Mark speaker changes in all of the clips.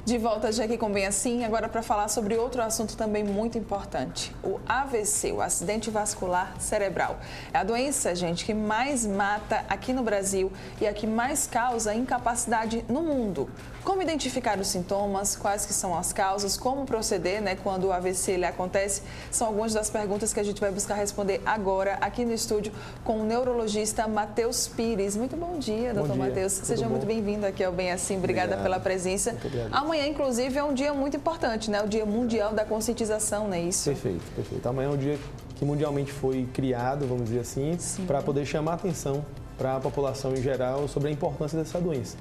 Speaker 1: De volta já aqui com Bem Assim, agora para falar sobre outro assunto também muito importante, o AVC, o acidente vascular cerebral. É a doença, gente, que mais mata aqui no Brasil e a que mais causa incapacidade no mundo. Como identificar os sintomas, quais que são as causas, como proceder, quando o AVC ele acontece, são algumas das perguntas que a gente vai buscar responder agora aqui no estúdio com o neurologista Matheus Pires. Muito bom dia, doutor Matheus. Seja muito bem-vindo aqui ao Bem Assim. Obrigada pela presença. Amanhã, inclusive, é um dia muito importante, o Dia Mundial da Conscientização, não é isso?
Speaker 2: Perfeito, perfeito. Amanhã é um dia que mundialmente foi criado, vamos dizer assim, para poder chamar a atenção para a população em geral sobre a importância dessa doença.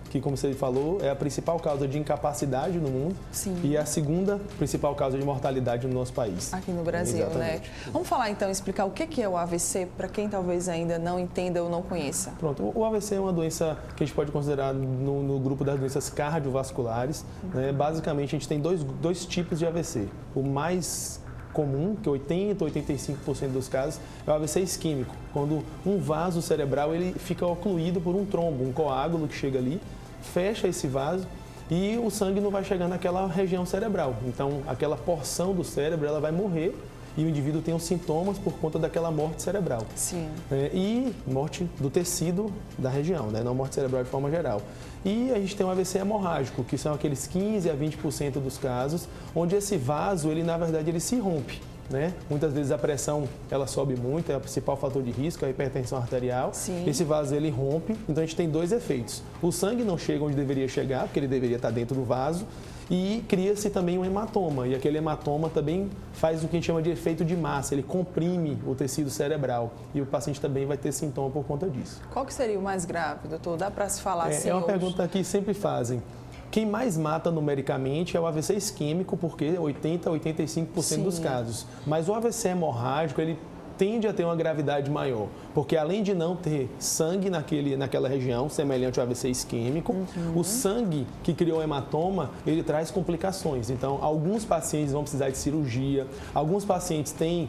Speaker 2: Que, como você falou, é a principal causa de incapacidade no mundo.
Speaker 1: Sim.
Speaker 2: E é a segunda principal causa de mortalidade no nosso país.
Speaker 1: Aqui no Brasil,
Speaker 2: Exatamente.
Speaker 1: Vamos falar então, explicar o que é o AVC, para quem talvez ainda não entenda ou não conheça.
Speaker 2: Pronto, o AVC é uma doença que a gente pode considerar no grupo das doenças cardiovasculares. Basicamente, a gente tem dois tipos de AVC. O mais comum, que 80% ou 85% dos casos, é o AVC isquêmico, quando um vaso cerebral ele fica ocluído por um trombo, um coágulo que chega ali, fecha esse vaso e o sangue não vai chegar naquela região cerebral. Então, aquela porção do cérebro ela vai morrer e o indivíduo tem os sintomas por conta daquela morte cerebral.
Speaker 1: Sim.
Speaker 2: E morte do tecido da região, não morte cerebral de forma geral. E a gente tem um AVC hemorrágico, que são aqueles 15% a 20% dos casos, onde esse vaso, na verdade, ele se rompe. Muitas vezes a pressão ela sobe muito, é o principal fator de risco, a hipertensão arterial.
Speaker 1: Sim.
Speaker 2: Esse vaso ele rompe, então a gente tem dois efeitos. O sangue não chega onde deveria chegar, porque ele deveria estar dentro do vaso, e cria-se também um hematoma, e aquele hematoma também faz o que a gente chama de efeito de massa, ele comprime o tecido cerebral, e o paciente também vai ter sintoma por conta disso.
Speaker 1: Qual que seria o mais grave, doutor? Dá para se falar assim?
Speaker 2: É uma pergunta que sempre fazem. Quem mais mata numericamente é o AVC isquêmico, porque 80% a 85% dos casos. Mas o AVC hemorrágico, ele tende a ter uma gravidade maior, porque além de não ter sangue naquela região, semelhante ao AVC isquêmico, o sangue que criou o hematoma, ele traz complicações. Então, alguns pacientes vão precisar de cirurgia, alguns pacientes têm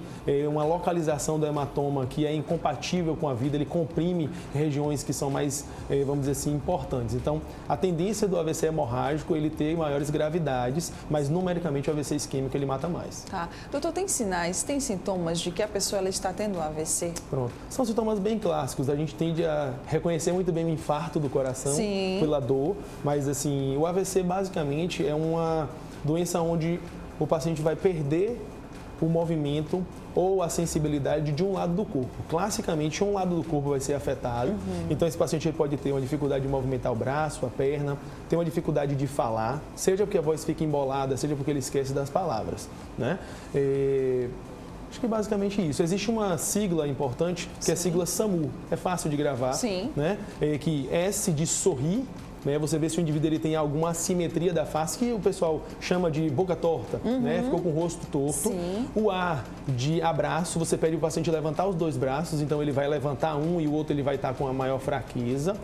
Speaker 2: uma localização do hematoma que é incompatível com a vida, ele comprime regiões que são mais, vamos dizer assim, importantes. Então, a tendência do AVC hemorrágico, ele ter maiores gravidades, mas numericamente o AVC isquêmico, ele mata mais.
Speaker 1: Tá. Doutor, tem sinais, tem sintomas de que a pessoa ela está tendo um AVC?
Speaker 2: Pronto. São sintomas bem clássicos. A gente tende a reconhecer muito bem o infarto do coração pela dor, mas assim, o AVC basicamente é uma doença onde o paciente vai perder o movimento ou a sensibilidade de um lado do corpo. Classicamente, um lado do corpo vai ser afetado. Então, esse paciente pode ter uma dificuldade de movimentar o braço, a perna, ter uma dificuldade de falar, seja porque a voz fica embolada, seja porque ele esquece das palavras, Acho que basicamente isso. Existe uma sigla importante, que é a sigla SAMU. É fácil de gravar.
Speaker 1: Sim.
Speaker 2: Que S de sorrir. Você vê se o indivíduo ele tem alguma assimetria da face, que o pessoal chama de boca torta, ficou com o rosto torto.
Speaker 1: Sim.
Speaker 2: O A de abraço, você pede o paciente levantar os dois braços, então ele vai levantar um e o outro ele vai estar com a maior fraqueza.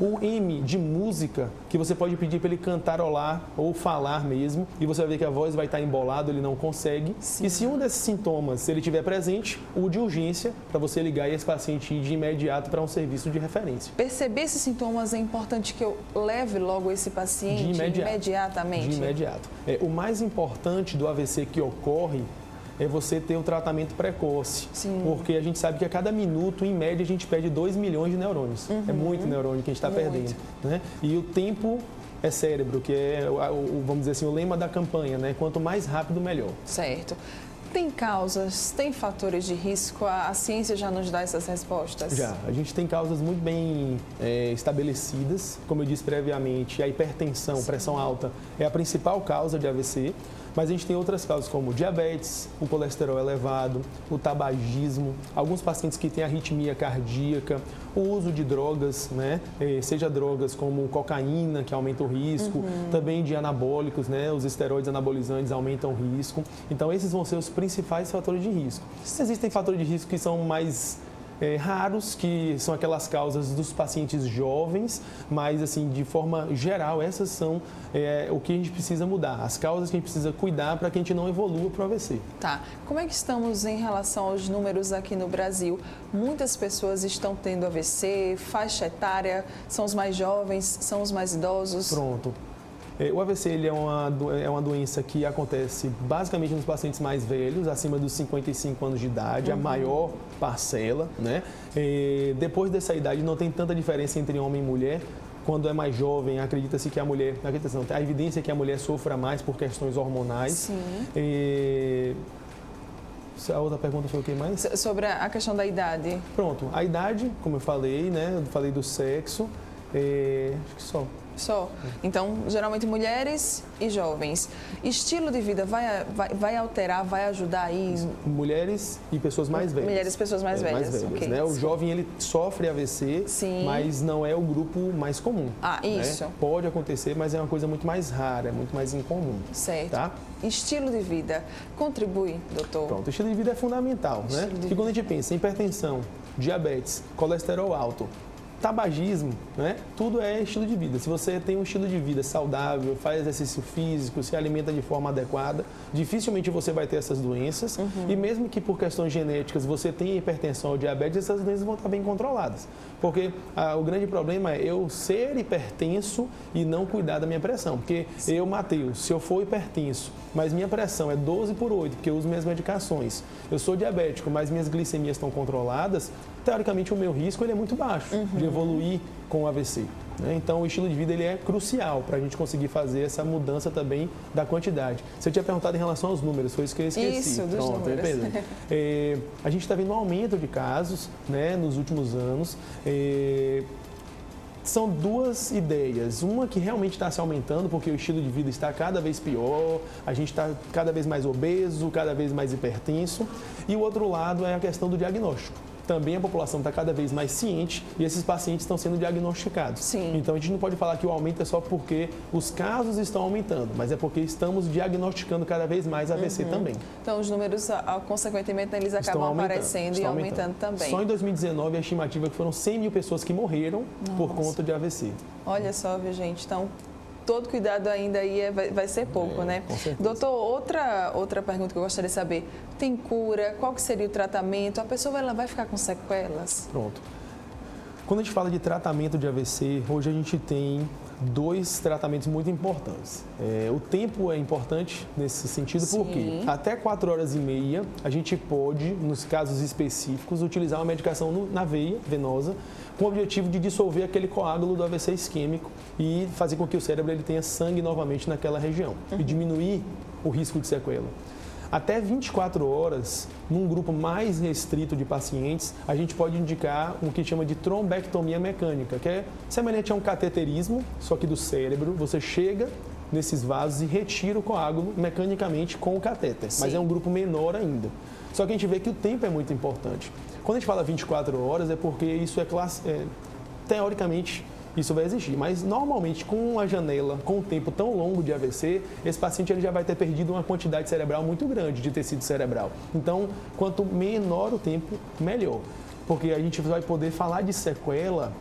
Speaker 2: O M de música, que você pode pedir para ele cantarolar ou falar mesmo, e você vai ver que a voz vai estar embolada, ele não consegue.
Speaker 1: Sim.
Speaker 2: E se um desses sintomas, se ele estiver presente, o de urgência, para você ligar e esse paciente ir de imediato para um serviço de referência.
Speaker 1: Perceber esses sintomas é importante que eu leve logo esse paciente imediatamente?
Speaker 2: De imediato. O mais importante do AVC que ocorre é você ter o tratamento precoce.
Speaker 1: Sim.
Speaker 2: Porque a gente sabe que a cada minuto, em média, a gente perde 2 milhões de neurônios. É muito neurônio que a gente está perdendo. E o tempo é cérebro, que é, vamos dizer assim, o lema da campanha, Quanto mais rápido, melhor.
Speaker 1: Certo. Tem causas, tem fatores de risco? A ciência já nos dá essas respostas?
Speaker 2: Já. A gente tem causas muito bem estabelecidas. Como eu disse previamente, a hipertensão, pressão alta, é a principal causa de AVC. Mas a gente tem outras causas como diabetes, o colesterol elevado, o tabagismo, alguns pacientes que têm arritmia cardíaca, o uso de drogas, seja drogas como cocaína, que aumenta o risco, também de anabólicos, os esteroides anabolizantes aumentam o risco. Então, esses vão ser os principais fatores de risco. Existem fatores de risco que são mais raros, que são aquelas causas dos pacientes jovens, mas assim, de forma geral, essas são o que a gente precisa mudar, as causas que a gente precisa cuidar para que a gente não evolua para o AVC.
Speaker 1: Tá. Como é que estamos em relação aos números aqui no Brasil? Muitas pessoas estão tendo AVC, faixa etária, são os mais jovens, são os mais idosos?
Speaker 2: Pronto. O AVC ele é uma doença que acontece basicamente nos pacientes mais velhos, acima dos 55 anos de idade, a maior parcela, né? Depois dessa idade não tem tanta diferença entre homem e mulher. Quando é mais jovem, acredita-se que a mulher, a evidência é que a mulher sofra mais por questões hormonais.
Speaker 1: Sim.
Speaker 2: A outra pergunta foi o que mais?
Speaker 1: Sobre a questão da idade.
Speaker 2: Pronto, a idade, como eu falei, né? Eu falei do sexo, acho que só.
Speaker 1: Só. Então, geralmente mulheres e jovens. Estilo de vida vai alterar, vai ajudar aí?
Speaker 2: Mulheres e pessoas mais velhas.
Speaker 1: Mulheres e pessoas mais velhas.
Speaker 2: Mais velhas,
Speaker 1: Okay.
Speaker 2: né? O jovem, ele sofre AVC,
Speaker 1: Sim.
Speaker 2: mas não é o grupo mais comum.
Speaker 1: Isso.
Speaker 2: Né? Pode acontecer, mas é uma coisa muito mais rara, é muito mais incomum.
Speaker 1: Certo.
Speaker 2: Tá?
Speaker 1: Estilo de vida contribui, doutor?
Speaker 2: Pronto, o estilo de vida é fundamental, né? Porque quando a gente pensa em hipertensão, diabetes, colesterol alto, tabagismo, né? Tudo é estilo de vida. Se você tem um estilo de vida saudável, faz exercício físico, se alimenta de forma adequada, dificilmente você vai ter essas doenças. E mesmo que por questões genéticas você tenha hipertensão ou diabetes, essas doenças vão estar bem controladas. Porque o grande problema é eu ser hipertenso e não cuidar da minha pressão. Porque eu, Matheus, se eu for hipertenso, mas minha pressão é 12/8, porque eu uso minhas medicações, eu sou diabético, mas minhas glicemias estão controladas, teoricamente o meu risco ele é muito baixo de evoluir com o AVC. Né? Então o estilo de vida ele é crucial para a gente conseguir fazer essa mudança também da quantidade. Você tinha perguntado em relação aos números, foi isso que eu esqueci.
Speaker 1: Isso, dos números.
Speaker 2: A gente está vendo um aumento de casos, né, nos últimos anos. São duas ideias. Uma que realmente está se aumentando porque o estilo de vida está cada vez pior, a gente está cada vez mais obeso, cada vez mais hipertenso. E o outro lado é a questão do diagnóstico. Também a população está cada vez mais ciente e esses pacientes estão sendo diagnosticados.
Speaker 1: Sim.
Speaker 2: Então a gente não pode falar que o aumento é só porque os casos estão aumentando, mas é porque estamos diagnosticando cada vez mais AVC também.
Speaker 1: Então os números, consequentemente, eles acabam aparecendo e aumentando também.
Speaker 2: Só em 2019 a estimativa é que foram 100 mil pessoas que morreram por conta de AVC.
Speaker 1: Olha só, viu, gente? Então, todo cuidado ainda aí vai ser pouco, né?
Speaker 2: Com certeza.
Speaker 1: Doutor, outra pergunta que eu gostaria de saber. Tem cura? Qual que seria o tratamento? A pessoa ela vai ficar com sequelas?
Speaker 2: Pronto. Quando a gente fala de tratamento de AVC, hoje a gente tem dois tratamentos muito importantes. O tempo é importante nesse sentido, porque até 4h30 a gente pode, nos casos específicos, utilizar uma medicação na veia venosa com o objetivo de dissolver aquele coágulo do AVC isquêmico e fazer com que o cérebro ele tenha sangue novamente naquela região e diminuir o risco de sequela. Até 24 horas, num grupo mais restrito de pacientes, a gente pode indicar o que chama de trombectomia mecânica, que é semelhante a um cateterismo, só que do cérebro. Você chega nesses vasos e retira o coágulo mecanicamente com o catéter, mas é um grupo menor ainda. Só que a gente vê que o tempo é muito importante. Quando a gente fala 24 horas, é porque isso teoricamente, isso vai existir, mas normalmente com uma janela, com um tempo tão longo de AVC, esse paciente ele já vai ter perdido uma quantidade cerebral muito grande de tecido cerebral. Então, quanto menor o tempo, melhor. Porque a gente vai poder falar de sequela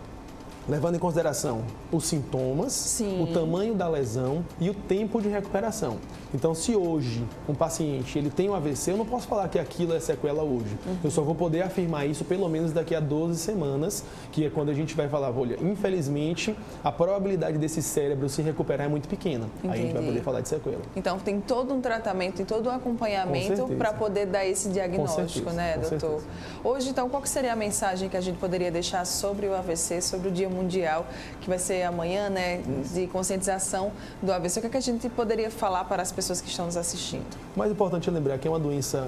Speaker 2: levando em consideração os sintomas, o tamanho da lesão e o tempo de recuperação. Então, se hoje um paciente ele tem um AVC, eu não posso falar que aquilo é sequela hoje. Eu só vou poder afirmar isso pelo menos daqui a 12 semanas, que é quando a gente vai falar, olha, infelizmente, a probabilidade desse cérebro se recuperar é muito pequena. Aí a gente vai poder falar de sequela.
Speaker 1: Então, tem todo um tratamento e todo um acompanhamento para poder dar esse diagnóstico, né, doutor? Hoje, então, qual que seria a mensagem que a gente poderia deixar sobre o AVC, sobre o Dia Mundial, que vai ser amanhã, né, de conscientização do AVC? O que a gente poderia falar para as pessoas que estão nos assistindo?
Speaker 2: O mais importante é lembrar que é uma doença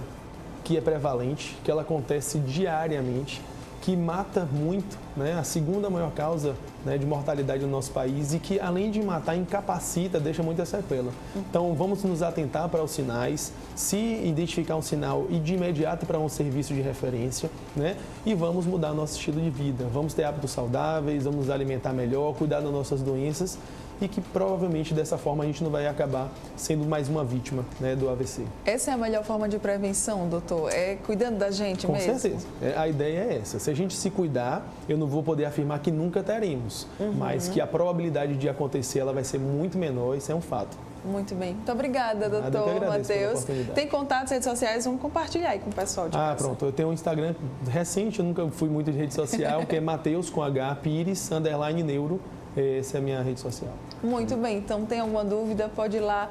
Speaker 2: que é prevalente, que ela acontece diariamente, que mata muito, né? A segunda maior causa, né, de mortalidade no nosso país e que, além de matar, incapacita, deixa muita sequela. Então, vamos nos atentar para os sinais, se identificar um sinal e de imediato para um serviço de referência, né? E vamos mudar nosso estilo de vida. Vamos ter hábitos saudáveis, vamos nos alimentar melhor, cuidar das nossas doenças e que provavelmente dessa forma a gente não vai acabar sendo mais uma vítima, né, do AVC.
Speaker 1: Essa é a melhor forma de prevenção, doutor? É cuidando da gente mesmo?
Speaker 2: Com certeza. A ideia é essa. Se a gente se cuidar, eu não vou poder afirmar que nunca teremos, mas que a probabilidade de acontecer ela vai ser muito menor, isso é um fato.
Speaker 1: Muito bem. Muito obrigada, doutor Matheus. Tem contatos, redes sociais, vamos compartilhar aí com o pessoal de casa.
Speaker 2: Pronto. Eu tenho um Instagram recente, eu nunca fui muito de rede social, que é Matheus com H, Pires, _neuro. Essa é a minha rede social.
Speaker 1: Muito bem, então tem alguma dúvida, pode ir lá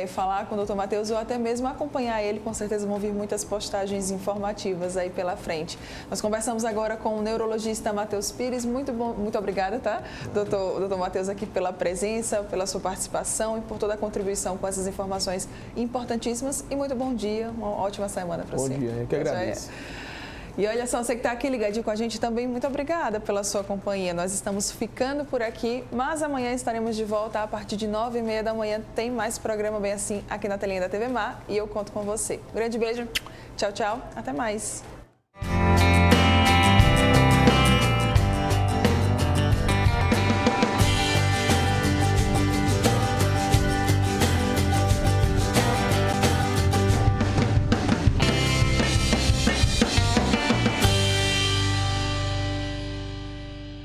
Speaker 1: falar com o Dr. Matheus ou até mesmo acompanhar ele, com certeza vão vir muitas postagens informativas aí pela frente. Nós conversamos agora com o neurologista Matheus Pires, muito obrigada, tá? Doutor Matheus, aqui pela presença, pela sua participação e por toda a contribuição com essas informações importantíssimas e muito bom dia, uma ótima semana para você.
Speaker 2: Bom dia, eu que agradeço.
Speaker 1: E olha só, você que está aqui ligadinho com a gente também, muito obrigada pela sua companhia. Nós estamos ficando por aqui, mas amanhã estaremos de volta a partir de 9h30 da manhã. Tem mais programa bem assim aqui na telinha da TV Mar e eu conto com você. Um grande beijo, tchau, tchau, até mais.